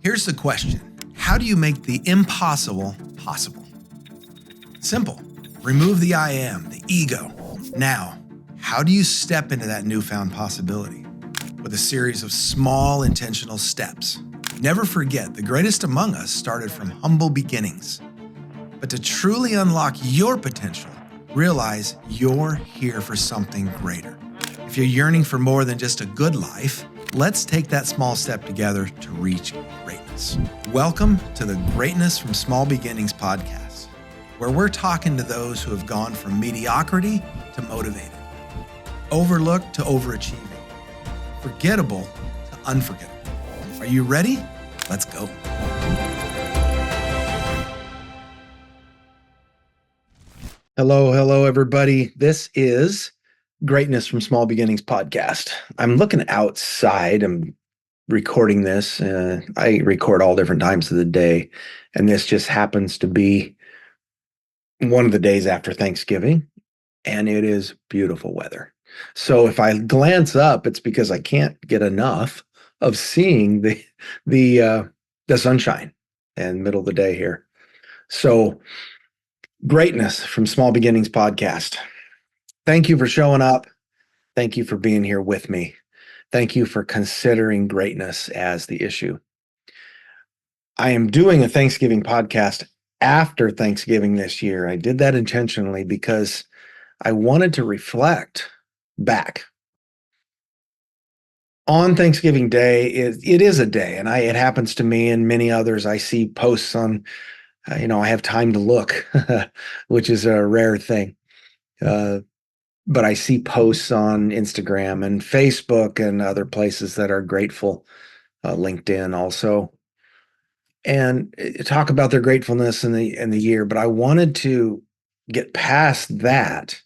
Here's the question. How do you make the impossible possible? Simple. Remove the I am, the ego. Now, how do you step into that newfound possibility? With a series of small intentional steps. Never forget, the greatest among us started from humble beginnings. But to truly unlock your potential, realize you're here for something greater. If you're yearning for more than just a good life, let's take that small step together to reach greatness. Welcome to the Greatness from Small Beginnings podcast, where we're talking to those who have gone from mediocrity to motivated, overlooked to overachieving, forgettable to unforgettable. Are you ready? Let's go. Hello, everybody. This is Greatness from Small Beginnings podcast. I'm looking outside. I'm recording this. I record all different times of the day, and this just happens to be one of the days after Thanksgiving, and it is beautiful weather. So if I glance up, it's because I can't get enough of seeing the sunshine in the middle of the day here. So Greatness from Small Beginnings podcast. Thank you for showing up. Thank you for being here with me. Thank you for considering greatness as the issue. I am doing a Thanksgiving podcast after Thanksgiving this year. I did that intentionally because I wanted to reflect back. On Thanksgiving Day, it is a day, and it happens to me and many others. I see posts on, I have time to look, which is a rare thing. But I see posts on Instagram and Facebook and other places that are grateful, LinkedIn also, and talk about their gratefulness in the year. But I wanted to get past that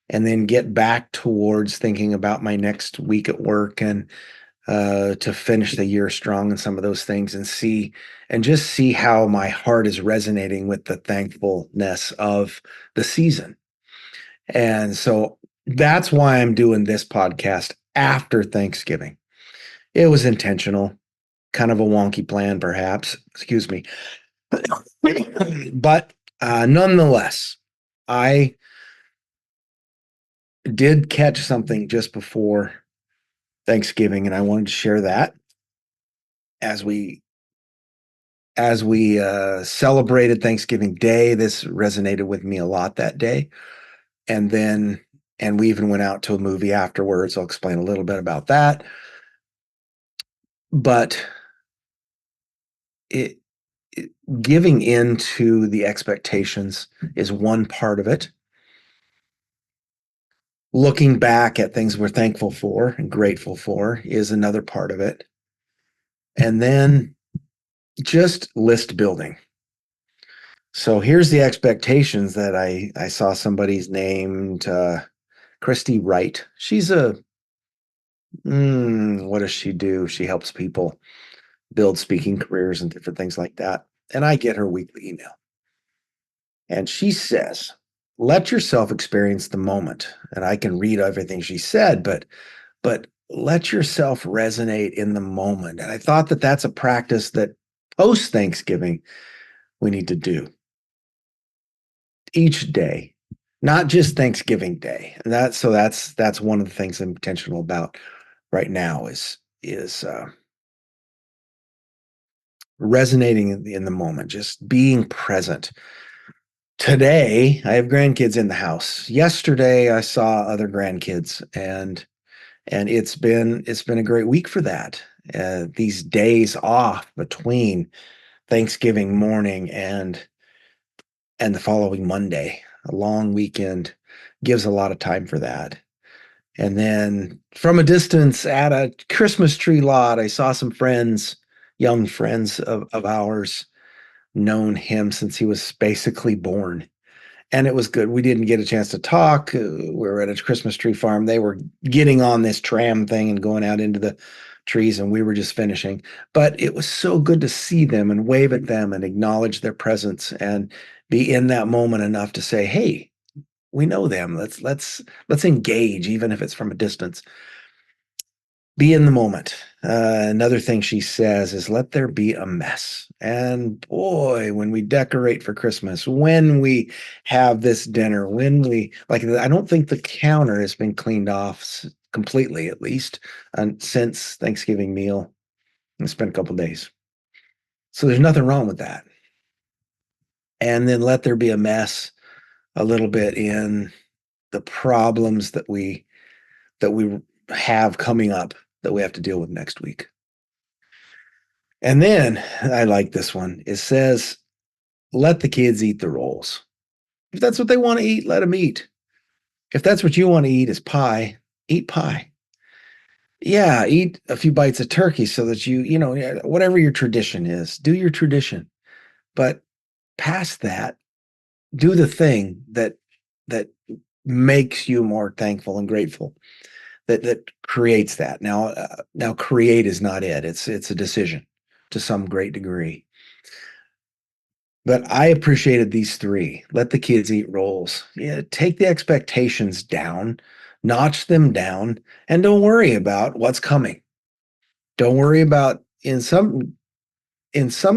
and then get back towards thinking about my next week at work and to finish the year strong and some of those things and just see how my heart is resonating with the thankfulness of the season. And so that's why I'm doing this podcast after Thanksgiving. It was intentional, kind of a wonky plan, perhaps. Excuse me. But nonetheless, I did catch something just before Thanksgiving, and I wanted to share that as we celebrated Thanksgiving Day. This resonated with me a lot that day. And we even went out to a movie afterwards. I'll explain a little bit about that. But giving into the expectations is one part of it. Looking back at things we're thankful for and grateful for is another part of it. And then just list building. So here's the expectations that I saw somebody's named Christy Wright. She's what does she do? She helps people build speaking careers and different things like that. And I get her weekly email. And she says, let yourself experience the moment. And I can read everything she said, but let yourself resonate in the moment. And I thought that that's a practice that post-Thanksgiving we need to do each day, not just Thanksgiving Day. And that's one of the things I'm intentional about right now is resonating in the moment, just being present. Today, I have grandkids in the house. Yesterday, I saw other grandkids, and it's been a great week for that. These days off between Thanksgiving morning and the following Monday, a long weekend, gives a lot of time for that. And then from a distance at a Christmas tree lot, I saw some friends, young friends of ours, known him since he was basically born. And it was good. We didn't get a chance to talk. We were at a Christmas tree farm. They were getting on this tram thing and going out into the trees, and we were just finishing. But it was so good to see them and wave at them and acknowledge their presence and be in that moment enough to say, hey, we know them. Let's engage, even if it's from a distance. Be in the moment. Another thing she says is, let there be a mess. And boy, when we decorate for Christmas, when we have this dinner, when we like, I don't think the counter has been cleaned off completely, at least, since Thanksgiving meal. It's been a couple days. So there's nothing wrong with that. And then let there be a mess a little bit in the problems that we have coming up that we have to deal with next week. And then I like this one. It says, let the kids eat the rolls. If that's what they want to eat, let them eat. If that's what you want to eat is pie, eat pie. Yeah, eat a few bites of turkey so that whatever your tradition is, do your tradition. But past that, do the thing that makes you more thankful and grateful. That creates that. Now create is not it. It's a decision to some great degree. But I appreciated these three. Let the kids eat rolls. Yeah, take the expectations down, notch them down, and don't worry about what's coming. Don't worry about in some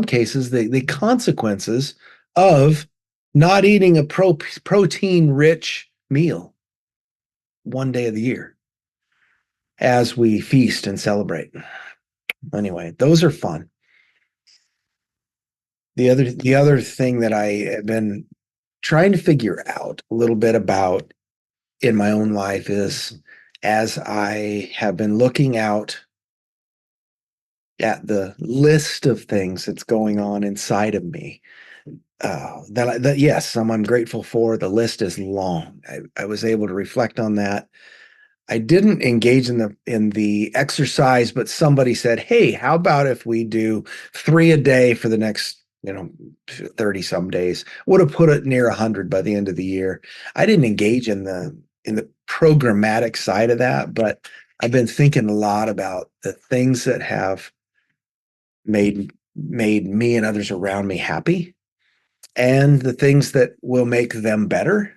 cases the consequences of not eating a protein rich meal one day of the year as we feast and celebrate. Anyway, those are fun. The other thing that I have been trying to figure out a little bit about in my own life is, as I have been looking out at the list of things that's going on inside of me, that yes, I'm grateful for. The list is long. I was able to reflect on that. I didn't engage in the exercise, but somebody said, "Hey, how about if we do 3 a day for the next, 30 some days?" Would have put it near 100 by the end of the year. I didn't engage in the programmatic side of that, but I've been thinking a lot about the things that have made me and others around me happy, and the things that will make them better,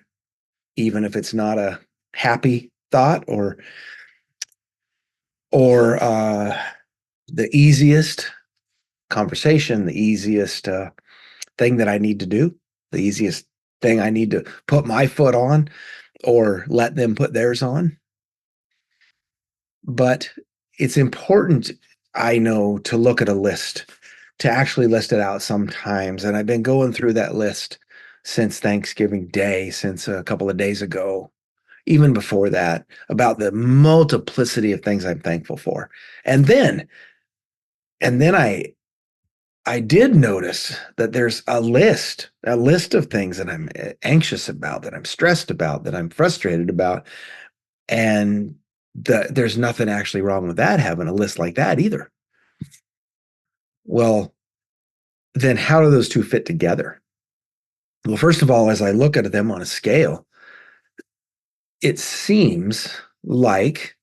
even if it's not a happy thought or the easiest conversation, the easiest thing that I need to do, the easiest thing I need to put my foot on or let them put theirs on. But it's important, I know, to look at a list, to actually list it out sometimes. And I've been going through that list since Thanksgiving Day, since a couple of days ago, even before that, about the multiplicity of things I'm thankful for. And then, and then I did notice that there's a list of things that I'm anxious about, that I'm stressed about, that I'm frustrated about. And there's nothing actually wrong with that, having a list like that either. Well, then how do those two fit together? Well, first of all, as I look at them on a scale, it seems like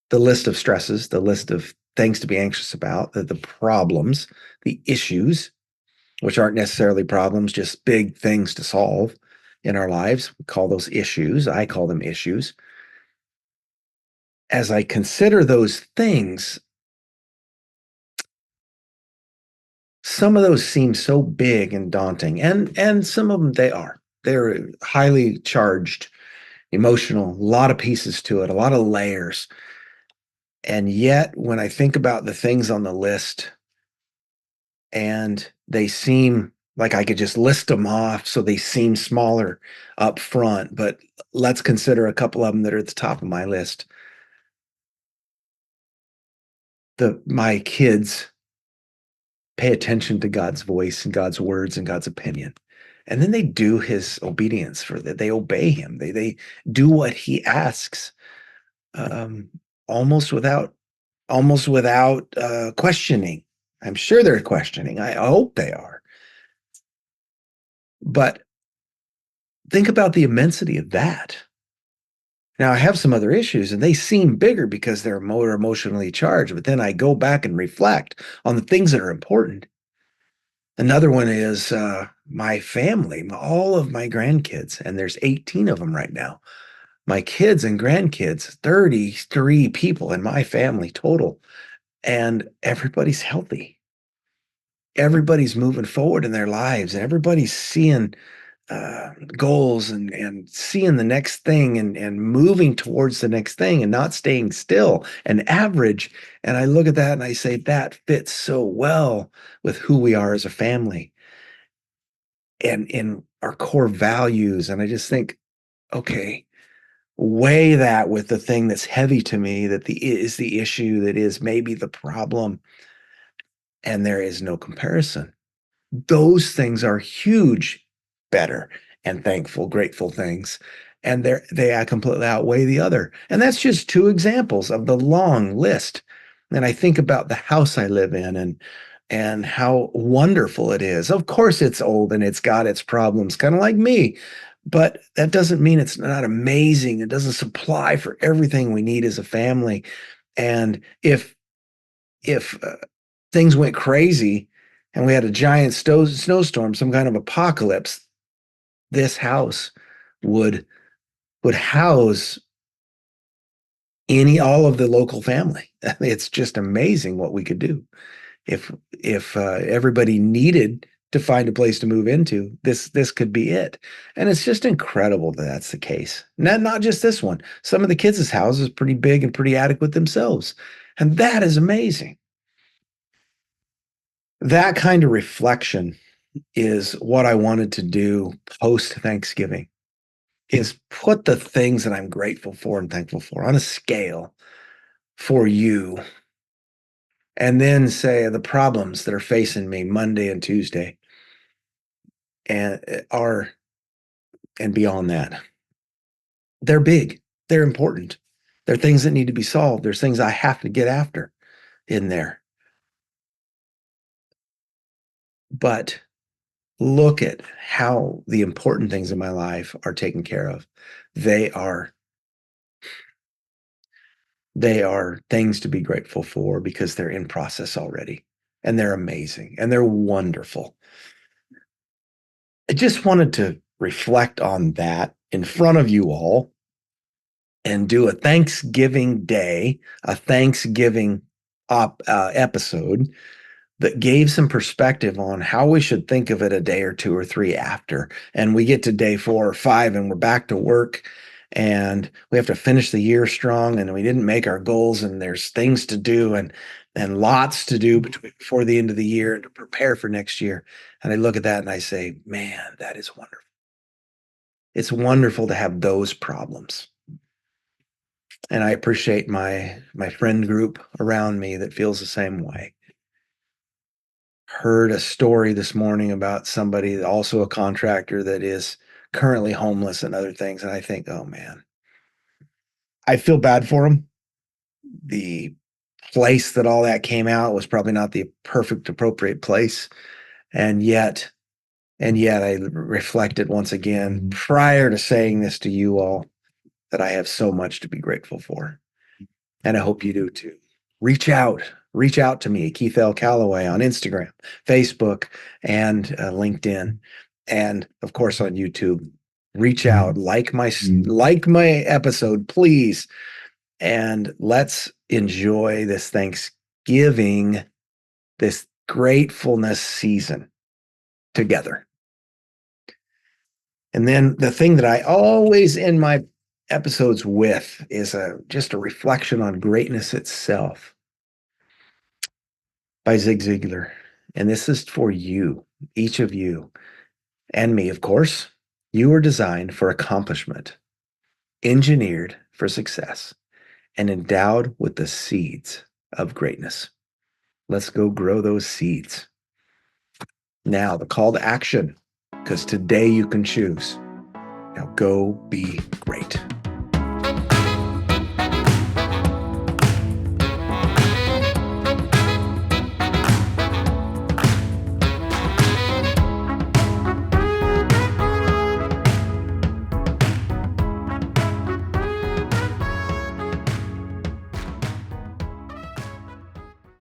the list of stresses, the list of things to be anxious about, the problems, the issues, which aren't necessarily problems, just big things to solve in our lives. We call those issues. I call them issues. As I consider those things, some of those seem so big and daunting, and some of them they are. They're highly charged, emotional, a lot of pieces to it, a lot of layers. And yet, when I think about the things on the list, and they seem like I could just list them off so they seem smaller up front, but let's consider a couple of them that are at the top of my list. My kids pay attention to God's voice and God's words and God's opinion. And then they do his obedience for that. They obey him. They do what he asks, um, almost without questioning. I'm sure they're questioning. I hope they are. But think about the immensity of that. Now, I have some other issues, and they seem bigger because they're more emotionally charged. But then I go back and reflect on the things that are important. Another one is my family, all of my grandkids, and there's 18 of them right now. my kids and grandkids, 33 people in my family total, and everybody's healthy. Everybody's moving forward in their lives, and everybody's seeing goals and seeing the next thing and moving towards the next thing and not staying still and average. And I look at that and I say, that fits so well with who we are as a family and in our core values. And I just think, okay, weigh that with the thing that's heavy to me, that is the issue, that is maybe the problem, and there is no comparison. Those things are huge, better and thankful, grateful things. And they completely outweigh the other. And that's just two examples of the long list. And I think about the house I live in and how wonderful it is. Of course, it's old and it's got its problems, kind of like me. But that doesn't mean it's not amazing. It doesn't supply for everything we need as a family. And if things went crazy and we had a giant snowstorm, some kind of apocalypse, this house would would house any all of the local family. It's just amazing what we could do if everybody needed to find a place to move into. This could be it, and it's just incredible that that's the case. Not just this one. Some of the kids' houses pretty big and pretty adequate themselves, and that is amazing. That kind of reflection is what I wanted to do post Thanksgiving, is put the things that I'm grateful for and thankful for on a scale for you, and then say the problems that are facing me Monday and Tuesday and are and beyond that. They're big. They're important. They're things that need to be solved. There's things I have to get after in there. But look at how the important things in my life are taken care of. They are they are things to be grateful for because they're in process already, and they're amazing and they're wonderful. I just wanted to reflect on that in front of you all and do a Thanksgiving day, a Thanksgiving episode that gave some perspective on how we should think of it a day or two or three after. And we get to day 4 or 5 and we're back to work and we have to finish the year strong and we didn't make our goals and there's things to do and lots to do before the end of the year to prepare for next year. And I look at that and I say, man, that is wonderful. It's wonderful to have those problems. And I appreciate my friend group around me that feels the same way. Heard a story this morning about somebody, also a contractor, that is currently homeless and other things. And I think, oh man, I feel bad for him. The place that all that came out was probably not the perfect, appropriate place. And yet, I reflected once again prior to saying this to you all that I have so much to be grateful for. And I hope you do too. Reach out. Reach out to me, Keith L. Callaway, on Instagram, Facebook, and LinkedIn, and of course on YouTube. Reach out, like my episode, please, and let's enjoy this Thanksgiving, this gratefulness season together. And then the thing that I always end my episodes with is just a reflection on greatness itself by Zig Ziglar. And this is for you, each of you, and me, of course. You are designed for accomplishment, engineered for success, and endowed with the seeds of greatness. Let's go grow those seeds. Now, the call to action, because today you can choose. Now, go be great.